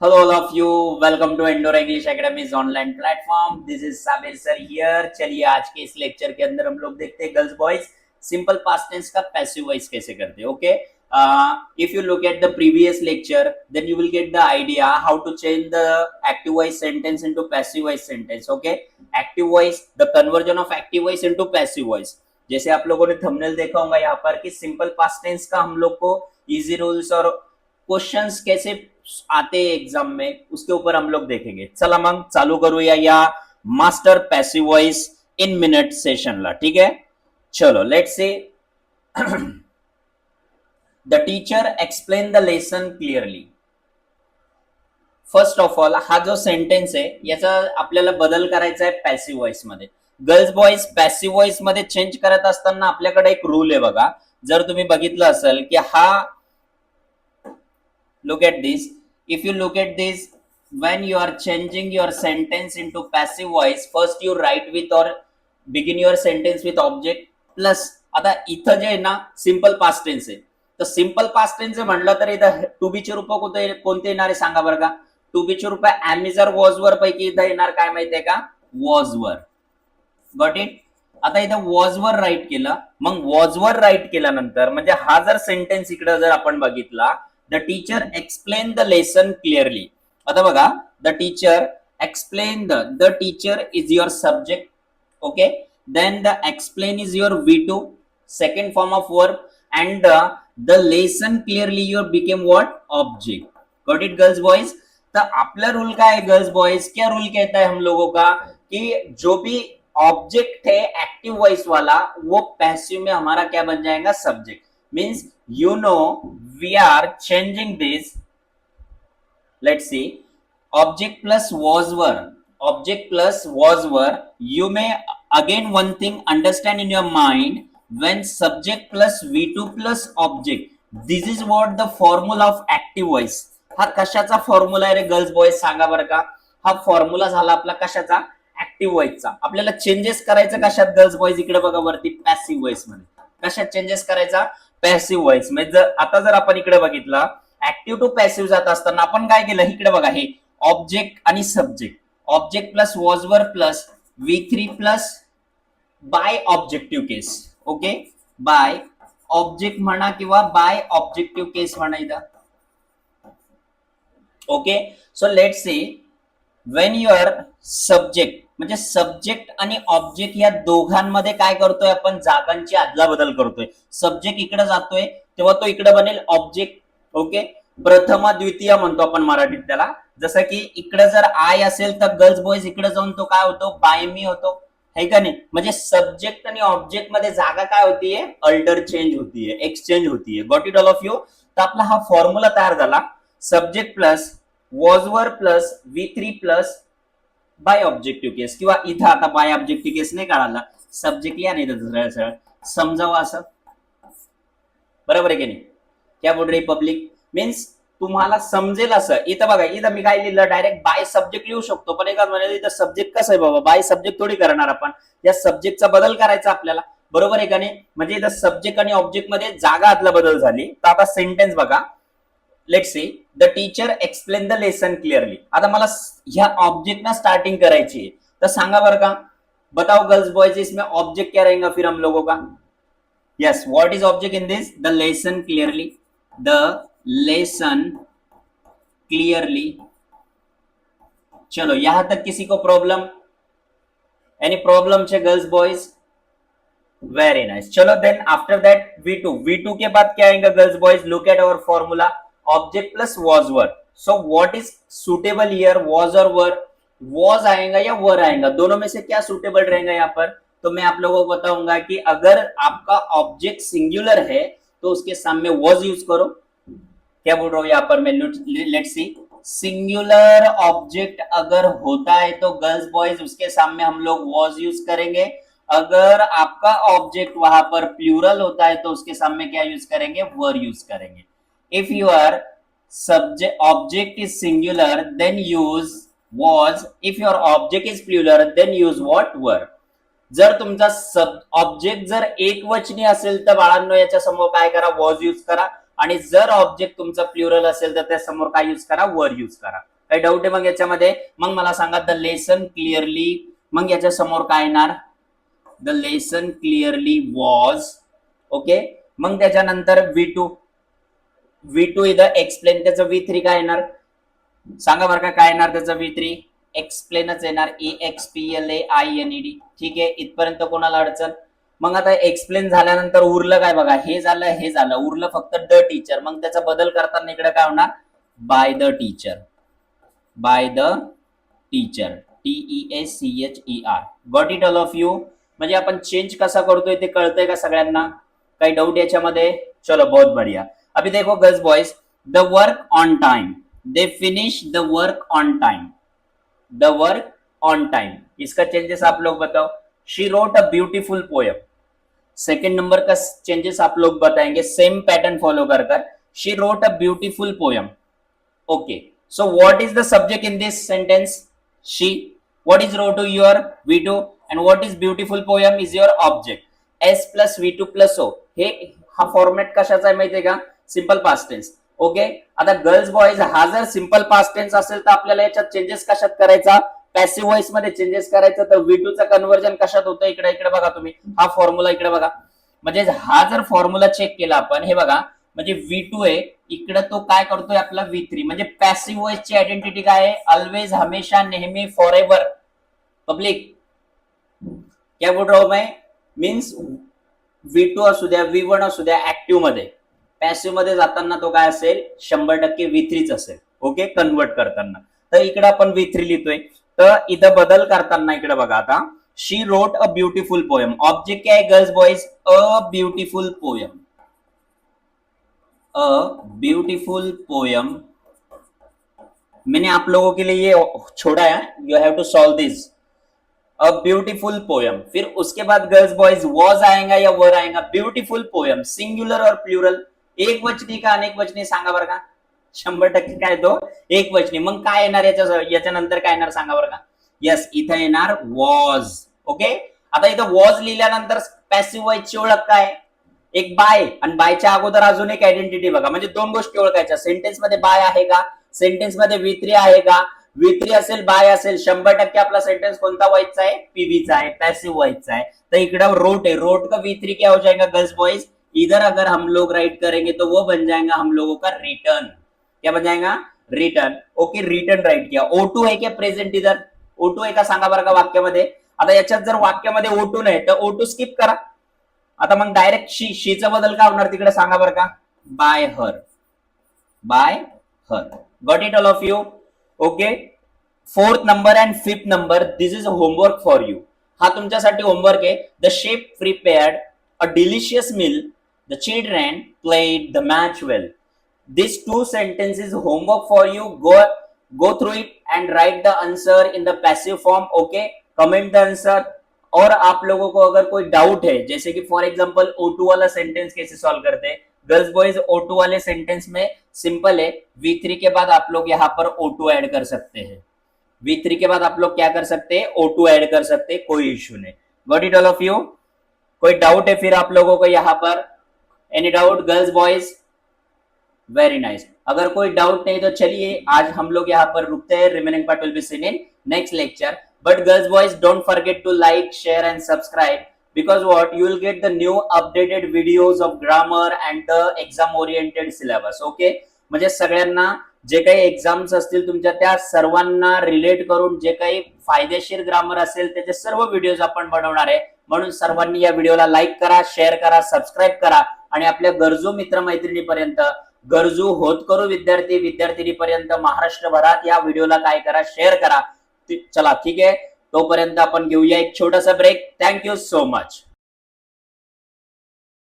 Hello, all of you. Welcome to Indoor English Academy's online platform. This is Sabir sir here. चलिए आज के इस lecture के अंदर हम लोग देखते हैं girls boys simple past tense का पैसिव वॉइस कैसे करते हैं. Okay, if you look at the previous lecture, then you will get the idea how to change the active voice sentence into passive voice sentence. Okay, active voice, the conversion of active voice into passive voice. जैसे आप लोगों ने thumbnail देखा होगा यहाँ पर कि simple past tense का हम लोग को इजी रूल्स और क्वेश्चंस कैसे आते हैं एग्जाम में उसके ऊपर हम लोग देखेंगे. चला मग चालू करूया या master passive voice in minute सेशनला. ठीक आहे, चलो let's see. The teacher explain the lesson clearly. First of all हा जो सेंटेन्स आहे याचा आपल्याला बदल करायचा आहे पॅसिव्ह व्हॉइस मध्ये. गर्ल्स बॉयज पॅसिव्ह व्हॉइस मध्ये चेंज करत असताना आपल्याकडे एक रूल आहे बघा. जर तुम्ही बघितलं असेल की हा, look at this, if you look at this, when you are changing your sentence into passive voice, first you write with or begin your sentence with object plus. आता इथं जे आहे ना सिंपल पास्ट टेन्स आहे, तर simple past tense म्हणलं तर इथं टू बी चे रूप कोणते येणार आहे सांगा बरं का. टू बी चे रूप एम इजर वॉज वर पैकी इथं येणार काय माहितीये का, वॉज वर. Got it. आता इथं वॉज वर राईट केलं, मग वॉज वर राईट केल्यानंतर म्हणजे हा जर सेंटेन्स इकडे जर आपण बघितला, the teacher explained the lesson clearly. आता बघा, the teacher explained, the teacher is your subject. Okay, then the explain is your V2, second form of verb, and the lesson clearly your became what, object. Got it girls boys. तो आपला rule क्या है girls boys, क्या rule कहता है हम लोगों का कि जो भी ऑब्जेक्ट है एक्टिव वॉइस वाला वो पैसिव में हमारा क्या बन जाएगा, subject. Means you know we are changing this. Let's see, object plus was were, object plus was were. You may again one thing understand in your mind, when subject plus V2 plus object, this is what the formula of active voice. हा कशाचा formula आहे रे girls boys सांगा बरं का. हा formula झाला आपला कशाचा, ऍक्टिव्ह व्हॉइसचा. आपल्याला चेंजेस करायचं कशात गर्ल्स बॉयज, इकडे बघा वरती पॅसिव्ह व्हॉइस मध्ये. कशात चेंजेस करायचा, पॅसिव्ह व्हॉइस म्हणजे. आता जर आपण इकडे बघितलं ऍक्टिव्ह टू पॅसिव्ह जात असताना आपण काय केलं, इकडे बघा हे ऑब्जेक्ट आणि subject, object plus was were plus V3 plus by objective case. Okay, by object म्हणा किंवा बाय ऑब्जेक्टिव्ह केस म्हणा इथं. Okay, so let's see, when your subject म्हणजे सब्जेक्ट आणि ऑब्जेक्ट या दोघांमध्ये काय करतोय आपण, जागांची अदला बदल करतोय. सब्जेक्ट इकडे जातोय तेव्हा तो इकडे बनेल ऑब्जेक्ट. ओके, प्रथमा द्वितीय म्हणतो आपण मराठीत त्याला. जसं की इकडे जर आय असेल तर गर्ल्स बॉयज इकडे जाऊन तो काय होतो, बाय मी होतो, है का नाही. म्हणजे सब्जेक्ट आणि ऑब्जेक्ट मध्ये जागा काय होतीये, अल्टर चेंज होतीये, एक्सचेंज होतीये. Got it all of you. तर आपला हा फॉर्म्युला तयार झाला, subject plus was were plus V3 plus by objective case. किंवा इथं आता बाय ऑब्जेक्टिव्ह केस नाही काढायला, सब्जेक्ट या नाही सरळ सरळ समजावं असं, बरोबर आहे की नाही. क्या बोल रही पब्लिक, मीन्स तुम्हाला समजेल असं. इथं बघा, इथं मी काय लिहिलं, डायरेक्ट बाय सब्जेक्ट लिहू शकतो, पण एका म्हणाले इथं सब्जेक्ट कसं आहे बाबा, बाय सब्जेक्ट थोडी करणार आपण, या सब्जेक्टचा बदल करायचा आपल्याला, बरोबर आहे का नाही. म्हणजे इथं सब्जेक्ट आणि ऑब्जेक्ट मध्ये जागा आदला बदल झाली. तर आता सेंटेन्स बघा, let's see, the teacher explain the lesson clearly. आता मला ह्या ऑब्जेक्ट ना स्टार्टिंग करायची है, तो सांगा बरं का, बताओ गर्ल्स बॉयज इसमें ऑब्जेक्ट क्या रहेगा फिर हम लोगों का. Yes, what is object in this, the lesson clearly, the lesson clearly. चलो यहां तक किसी को प्रॉब्लम, एनी प्रॉब्लम है गर्ल्स बॉयज, वेरी नाइस. चलो then after that V2, V2 के बाद क्या आएगा girls boys, look at our formula, object plus was were. So what is suitable here, was और वर. वॉज आएगा या वर आएगा, दोनों में से क्या सुटेबल रहेगा यहाँ पर. तो मैं आप लोगों को बताऊंगा कि अगर आपका ऑब्जेक्ट सिंगुलर है तो उसके सामने वॉज यूज करो. क्या बोल रहा हूं यहाँ पर मैं, लेट्स सी, सिंगुलर ऑब्जेक्ट अगर होता है तो गर्ल्स बॉयज उसके सामने हम लोग वॉज यूज करेंगे. अगर आपका ऑब्जेक्ट वहां पर प्लूरल होता है तो उसके सामने क्या यूज करेंगे, वर यूज करेंगे. If your object is singular, then use was. If your object is plural, then use what, were. जर तुमचा ऑब्जेक्ट जर एक वचनी असेल तर बाळांनो याच्या समोर काय करा, वॉज यूज करा. आणि जर ऑब्जेक्ट तुमचा प्लुरल असेल तर त्या समोर काय यूज करा, वर यूज करा. काही डाऊट आहे मग याच्यामध्ये? मग मला सांगा द लेसन क्लिअरली, मग याच्या समोर काय येणार? The lesson clearly was. Okay, मग त्याच्यानंतर V2 इथं एक्सप्लेन, त्याचं V3 काय येणार सांगा बरं का? काय येणार त्याचं V3? एक्सप्लेनच येणार, EXPLAINED. ठीक आहे, इथपर्यंत कोणाला अडचण? मग आता एक्सप्लेन झाल्यानंतर उरलं काय बघा, हे झालं, उरलं फक्त द टीचर. मग त्याचा बदल करताना इकडे काय होणार? By the teacher, by the teacher, TEACHER. Got it all of you? म्हणजे आपण चेंज कसा करतोय ते कळतंय का सगळ्यांना? काही डाऊट याच्यामध्ये? चलो बहुत बढ़िया. अभी देखो girls boys, the work on time, they finish the work on time, the work on time, इसका चेंजेस आप लोग बताओ. शी wrote a beautiful poem. Second number का चेंजेस आप लोग बताएंगे सेम पैटर्न फॉलो कर कर. शी wrote a beautiful poem. Okay, so what is the subject in this sentence? She. What is row to your V2 and what is beautiful poem is your object. S plus V2 plus O. हे हा format कशाचा आहे माहितीये का? Simple past tense. Okay, आता girls boys हा जर simple past tense असेल तर आपल्याला याच्यात चेंजेस कशात करायचा? पॅसिव्ह व्हॉइस मध्ये चेंजेस करायचं. तर V2 चा कन्व्हर्जन कशात होतं? इकडे बघा तुम्ही, हा फॉर्म्युला इकडे बघा. म्हणजे हा जर फॉर्म्युला चेक केला आपण, हे बघा, म्हणजे V2 आहे इकडे, तो काय करतोय आपला V3. म्हणजे पॅसिव्ह व्हॉइस ची आयडेंटिटी काय आहे? ऑलवेज, हमेशा, नेहमी, फॉर एव्हर. पब्लिक क्या बोल रहा हूं मैं? मीन्स V2 असू द्या, V1 असू द्या, ऍक्टिव्ह मध्ये, पॅसिव्ह मध्ये जाताना तो काय असेल? 100% V3च असेल. ओके, कन्वर्ट करताना. तर इकडे आपण V3 लिहितोय. तर इथं बदल करताना इकडे बघा, आता she wrote a beautiful poem. Object क्या है girls boys? A beautiful poem. A beautiful poem. मैंने आप लोगों के लिए ये छोड़ा है, you have to solve this. A beautiful poem. फिर उसके बाद गर्ल्स बॉयज वॉज आएगा या वर आएगा? Beautiful poem. सिंग्युलर और प्लुरल? एक वचनी का अनेक वचनी सांगा बरं का? 100% काय तो एक वचनी. मग काय येणार याच्या नंतर काय येणार सांगा बरं का? यस, इथं येणार वॉज. ओके, आता इथं वॉज लिहिल्यानंतर पॅसिव्ह व्हॉइसची ओळख काय? एक बाय, आणि बायच्या अगोदर अजून एक आयडेंटिटी बघा. म्हणजे दोन गोष्टी ओळखायच्या. सेंटेन्स मध्ये बाय आहे का? सेंटेन्स मध्ये V3 आहे का? V3 असेल, बाय असेल, 100% आपला सेंटेन्स कोणता व्हायचा आहे? पीव्हीचा आहे, पॅसिव्ह व्हायचा आहे. तर इकडे रोट है, रोट का V3 क्या हो जाएगा गर्ल्स बॉयज? इधर अगर हम लोग राइट करेंगे तो वो बन जाएगा हम लोगों का रिटर्न. क्या बन जाएगा? रिटर्न. ओके, रिटर्न राइट किया. O2 है क्या प्रेझेंट? इधर O2 आहे का सांगा बरं का वाक्यामध्ये? आता याच्यात जर वाक्यामध्ये O2 नाही तर O2 स्किप करा. आता मग डायरेक्ट शीचा बदल काय होणार तिकडे सांगा बरं का? By her, by her. Got it all of you? Okay, fourth number and fifth number, this is homework for you. हा तुमच्यासाठी होमवर्क आहे. The chef prepared a delicious meal, the children played the match well. These two sentences homework for you. Go through it and write the answer in the passive form. Okay, comment the answer. और आप लोगों को अगर कोई doubt है, जैसे कि for example O2 वाला सेंटेंस कैसे सॉल्व करते हैं गर्ल्स बॉयज? O2 वाले सेंटेंस में सिंपल है, V3 के बाद आप लोग यहाँ पर O2 ऐड कर सकते हैं. V3 के बाद आप लोग क्या कर सकते हैं? O2 ऐड कर सकते हैं, कोई इश्यू नहीं. Got it all of you? कोई डाउट है फिर आप लोगों को यहाँ पर? Any doubt girls boys? Very nice. अगर कोई डाउट नहीं तो चलिए आज हम लोग यहाँ पर रुकते हैं. Remaining part will be seen in next lecture. But girls boys, don't forget to like, share and subscribe, because what, you will get the new updated videos of grammar and the exam oriented syllabus. Okay, म्हणजे सगळ्यांना जे काही exams असतील तुमच्या त्या सर्वांना relate करून जे काही फायदेशीर ग्रामर असेल त्याचे सर्व व्हिडिओज आपण बनवणार आहे. म्हणून सर्वांनी या व्हिडिओला लाईक करा, शेअर करा, सबस्क्राईब करा आणि आपल्या गरजू मित्रमैत्रिणीपर्यंत, गरजू होतकरू विद्यार्थीपर्यंत महाराष्ट्रभरात या व्हिडिओला काय करा? शेअर करा. चला ठीक आहे, तोपर्यंत आपण घेऊया एक छोटासा ब्रेक. Thank you so much.